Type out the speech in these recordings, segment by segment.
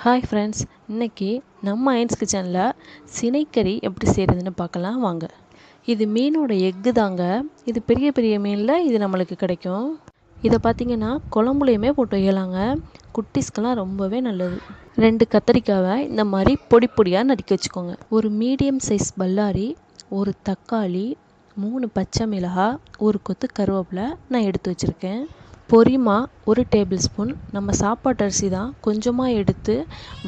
Hi friends, இன்றைக்கி நம்ம ions கிச்சனில் சினைக்கறி எப்படி செய்கிறதுன்னு பார்க்கலாம் வாங்க. இது மீனோட எக்கு தாங்க. இது பெரிய பெரிய மீனில் இது நம்மளுக்கு கிடைக்கும். இதை பார்த்திங்கன்னா குழம்புலையுமே போட்டு வைக்கலாங்க. குட்டீஸ்க்கெல்லாம் ரொம்பவே நல்லது. 2 கத்திரிக்காவை இந்த மாதிரி பொடி பொடியாக நறுக்கி வச்சுக்கோங்க. ஒரு மீடியம் சைஸ் பல்லாரி, ஒரு தக்காளி, 3 பச்சை மிளகாய், ஒரு கொத்து கருவேப்பிலை நான் எடுத்து வச்சுருக்கேன். பொரிமா 1 டேபிள் ஸ்பூன். நம்ம சாப்பாட்டு அரிசி தான், கொஞ்சமாக எடுத்து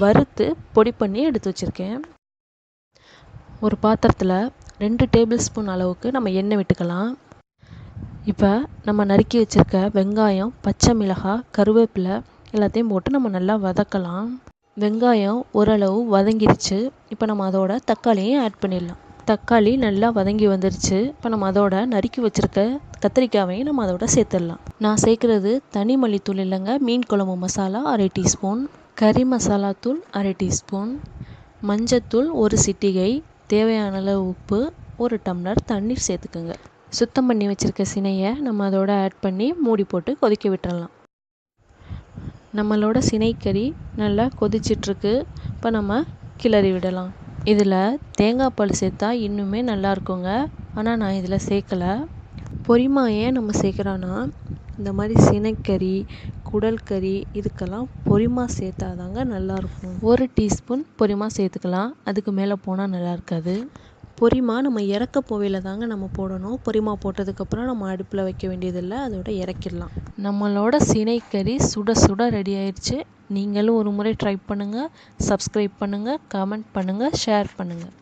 வறுத்து பொடி பண்ணி எடுத்து வச்சுருக்கேன். ஒரு பாத்திரத்தில் 2 டேபிள் ஸ்பூன் அளவுக்கு நம்ம எண்ணெய் விட்டுக்கலாம். இப்போ நம்ம நறுக்கி வச்சுருக்க வெங்காயம், பச்சை மிளகாய், கருவேப்பிலை எல்லாத்தையும் போட்டு நம்ம நல்லா வதக்கலாம். வெங்காயம் ஓரளவு வதங்கிருச்சு. இப்போ நம்ம அதோட தக்காளியும் ஆட் பண்ணிடலாம். தக்காளி நல்லா வதங்கி வந்துருச்சு. இப்போ நம்ம அதோட நறுக்கி வச்சுருக்க கத்திரிக்காயையும் நம்ம அதோட சேர்த்துடலாம். நான் சேர்க்குறது தனி மல்லித்தூள் இல்லைங்க, மீன் குழம்பு மசாலா 1/2 டீஸ்பூன், கறி மசாலா தூள் 1/2 டீஸ்பூன், மஞ்சத்தூள் 1 சிட்டிகை, தேவையான அளவு உப்பு, 1 டம்ளர் தண்ணீர் சேர்த்துக்குங்க. சுத்தம் பண்ணி வச்சுருக்க சினையை நம்ம அதோட ஆட் பண்ணி மூடி போட்டு கொதிக்க விட்டுறலாம். நம்மளோட சினைக்கறி நல்லா கொதிச்சிட்ருக்கு. இப்போ நம்ம கிளறி விடலாம். இதில் தேங்காய் பால் சேர்த்தா இன்னுமே நல்லா இருக்குங்க. ஆனால் நான் இதில் சேர்க்கலை. பொரிமா ஏன் நம்ம சேர்க்குறோன்னா, இந்த மாதிரி சினைக்கறி, குடல் கறி இதுக்கெல்லாம் பொரிமா சேர்த்தா தாங்க நல்லாயிருக்கும். 1 டீஸ்பூன் பொரிமா சேர்த்துக்கலாம். அதுக்கு மேலே போனால் நல்லா இருக்காது. பொரிமா நம்ம இறக்க போவையில் தாங்க நம்ம போடணும். பொரிமா போட்டதுக்கப்புறம் நம்ம அடுப்பில் வைக்க வேண்டியதில்லை, அதோட இறக்கிடலாம். நம்மளோட சினைக்கறி சுட சுட ரெடி ஆயிடுச்சு. நீங்களும் ஒரு முறை ட்ரை பண்ணுங்கள். சப்ஸ்கிரைப் பண்ணுங்கள், கமெண்ட் பண்ணுங்கள், ஷேர் பண்ணுங்கள்.